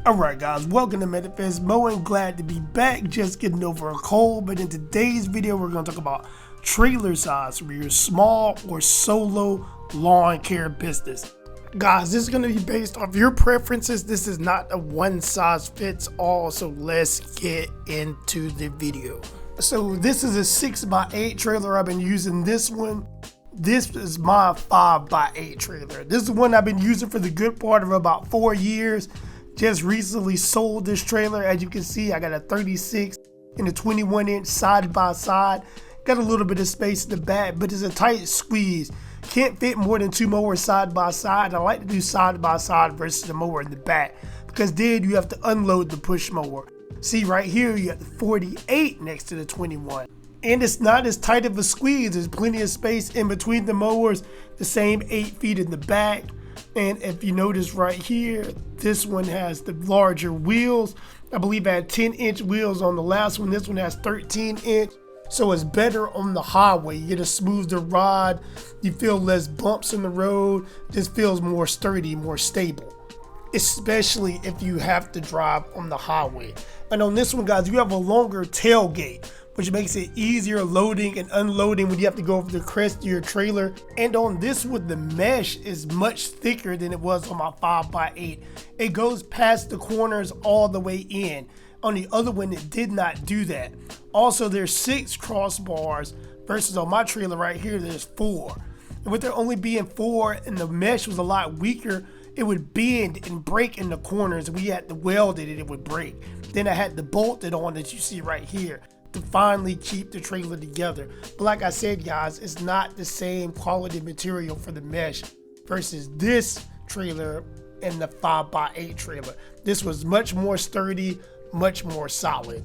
Alright guys, welcome to Manifest. Mowing, glad to be back, just getting over a cold. But in today's video we're going to talk about trailer size for your small or solo lawn care business. Guys, this is going to be based off your preferences. This is not a one size fits all, so let's get into the video. So this is a 6x8 trailer. I've been using this one. This is my 5x8 trailer. This is one I've been using for the good part of about 4 years. Just recently sold this trailer. As you can see, I got a 36 and a 21-inch side by side. Got a little bit of space in the back, but it's a tight squeeze. Can't fit more than 2 mowers side by side. I like to do side by side versus the mower in the back, because then you have to unload the push mower. See right here, you got the 48 next to the 21. And it's not as tight of a squeeze. There's plenty of space in between the mowers, the same 8 feet in the back. And if you notice right here, this one has the larger wheels. I believe I had 10-inch wheels on the last one. This one has 13-inch. So it's better on the highway. You get a smoother ride. You feel less bumps in the road. This feels more sturdy, more stable, especially if you have to drive on the highway. And on this one, guys, you have a longer tailgate, which makes it easier loading and unloading when you have to go over the crest of your trailer. And on this one, the mesh is much thicker than it was on my 5x8. It goes past the corners all the way in. On the other one, it did not do that. Also, there's 6 crossbars versus on my trailer right here, there's 4. And with there only being 4 and the mesh was a lot weaker, it would bend and break in the corners. We had to weld it and it would break. Then I had to bolt it on, that you see right here, to finally keep the trailer together. But like I said, guys, it's not the same quality material for the mesh versus this trailer and the 5x8 trailer. This was much more sturdy, much more solid.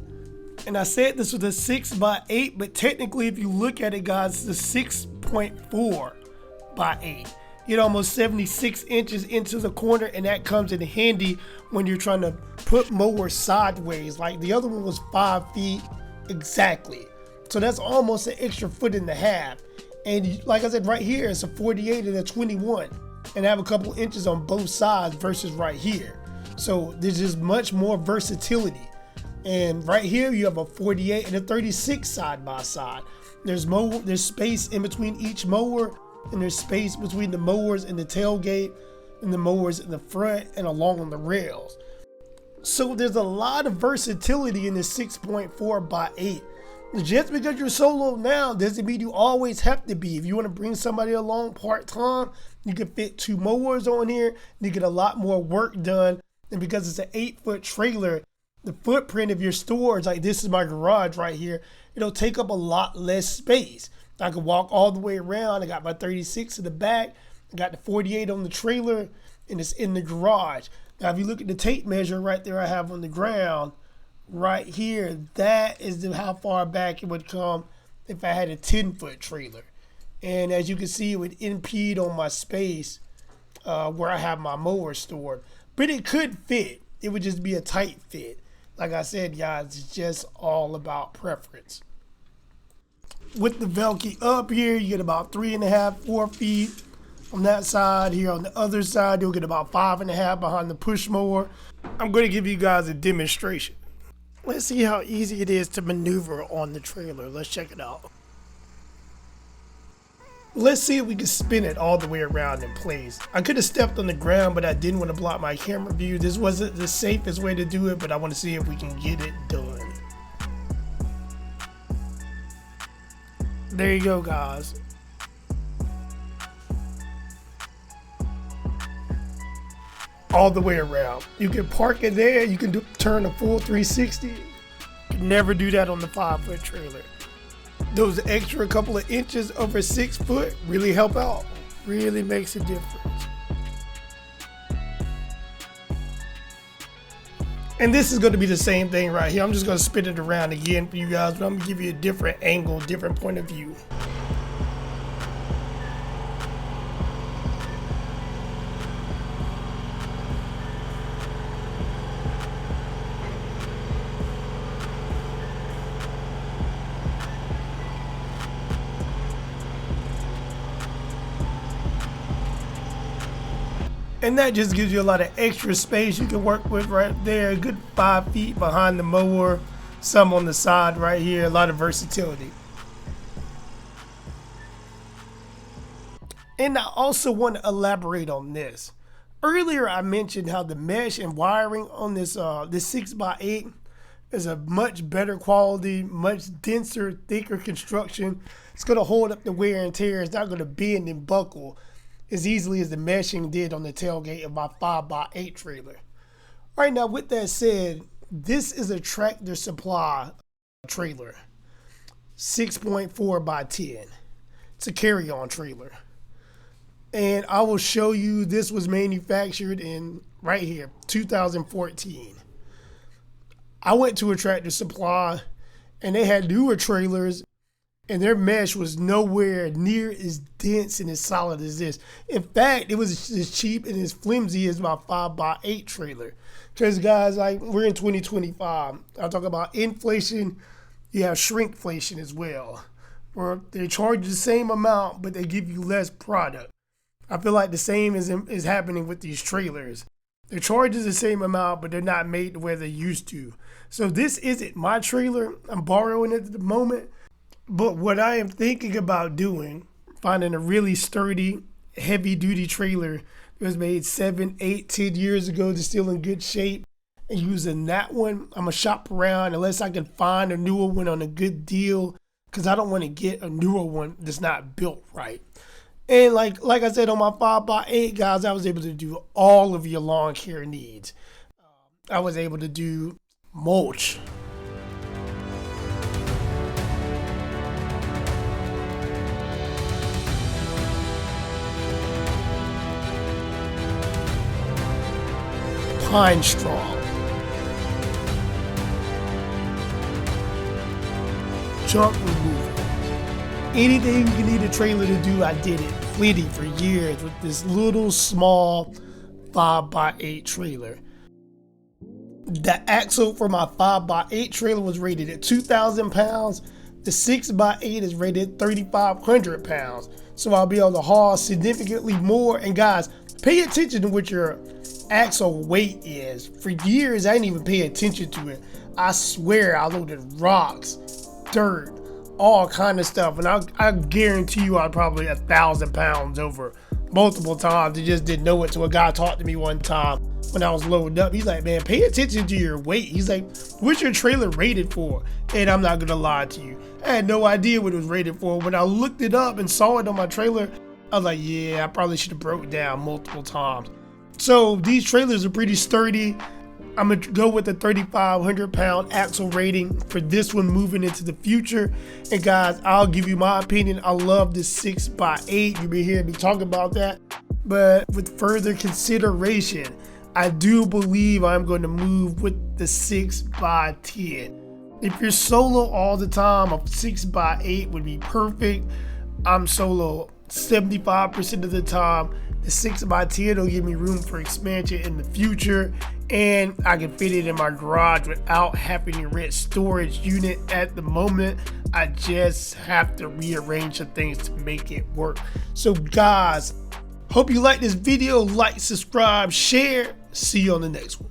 And I said this was a 6x8, but technically if you look at it, guys, it's a 6.4x8. Get almost 76 inches into the corner, and that comes in handy when you're trying to put mower sideways. Like the other one was 5 feet exactly, so that's almost an extra 1.5 feet. And like I said, right here it's a 48 and a 21, and I have a couple inches on both sides versus right here. So there's just much more versatility. And right here you have a 48 and a 36 side by side. There's space in between each mower, and there's space between the mowers and the tailgate and the mowers in the front and along the rails. So there's a lot of versatility in the 6.4x8. Just because you're solo now doesn't mean you always have to be. If you want to bring somebody along part-time, you can fit 2 mowers on here. You get a lot more work done. And because it's an 8-foot trailer, the footprint of your storage, like this is my garage right here, it'll take up a lot less space. I can walk all the way around. I got my 36 in the back. I got the 48 on the trailer, and it's in the garage. Now, if you look at the tape measure right there I have on the ground, right here, that is how far back it would come if I had a 10-foot trailer. And as you can see, it would impede on my space where I have my mower stored. But it could fit. It would just be a tight fit. Like I said, guys, it's just all about preference. With the Velcro up here, you get about 3.5, 4 feet on that side. Here on the other side, you'll get about 5.5 behind the push mower. I'm going to give you guys a demonstration. Let's see how easy it is to maneuver on the trailer. Let's check it out. Let's see if we can spin it all the way around in place. I could have stepped on the ground, but I didn't want to block my camera view. This wasn't the safest way to do it, but I want to see if we can get it done. There you go, guys. All the way around. You can park it there. You can turn a full 360. You can never do that on the 5-foot trailer. Those extra couple of inches over 6 foot really help out. Really makes a difference. And this is going to be the same thing right here. I'm just going to spin it around again for you guys, but I'm going to give you a different angle, different point of view. And that just gives you a lot of extra space you can work with right there. A good 5 feet behind the mower, some on the side right here, a lot of versatility. And I also want to elaborate on this. Earlier I mentioned how the mesh and wiring on this 6x8 is a much better quality, much denser, thicker construction. It's going to hold up the wear and tear. It's not going to bend and buckle as easily as the meshing did on the tailgate of my 5x8 trailer. All right, now with that said, this is a Tractor Supply trailer, 6.4x10. It's a carry-on trailer. And I will show you, this was manufactured in, right here, 2014. I went to a Tractor Supply and they had newer trailers and their mesh was nowhere near as dense and as solid as this. In fact, it was as cheap and as flimsy as my 5x8 trailer. Because guys, like, we're in 2025. I talk about inflation, you have shrinkflation as well. Where they charge the same amount, but they give you less product. I feel like the same is happening with these trailers. They're charging the same amount, but they're not made the way they used to. So this isn't my trailer. I'm borrowing it at the moment. But what I am thinking about doing, finding a really sturdy, heavy-duty trailer that was made 7, 8, 10 years ago that's still in good shape, and using that one, I'm going to shop around unless I can find a newer one on a good deal, because I don't want to get a newer one that's not built right. And like I said, on my 5x8, guys, I was able to do all of your lawn care needs. I was able to do mulch, pine straw, junk removal. Anything you need a trailer to do, I did it plenty for years with this little small 5x8 trailer. The axle for my 5x8 trailer was rated at 2,000 pounds. The 6x8 is rated 3,500 pounds. So I'll be able to haul significantly more. And guys, pay attention to what your axle weight is. For years, I didn't even pay attention to it. I swear I loaded rocks, dirt, all kind of stuff, and I guarantee you I probably 1,000 pounds over multiple times. I just didn't know it. So a guy talked to me one time when I was loading up. He's like, man, pay attention to your weight. He's like, what's your trailer rated for? And I'm not gonna lie to you, I had no idea what it was rated for. When I looked it up and saw it on my trailer, I was like, yeah, I probably should have broke it down multiple times. So these trailers are pretty sturdy. I'm going to go with the 3,500 pound axle rating for this one moving into the future. And guys, I'll give you my opinion. I love this 6x8. You've been hearing me talk about that. But with further consideration, I do believe I'm going to move with the 6x10. If you're solo all the time, a 6x8 would be perfect. I'm solo 75% of the time. The 6x10 will give me room for expansion in the future, and I can fit it in my garage without having to rent storage unit at the moment. I just have to rearrange some things to make it work. So guys, hope you like this video. Like, subscribe, share. See you on the next one.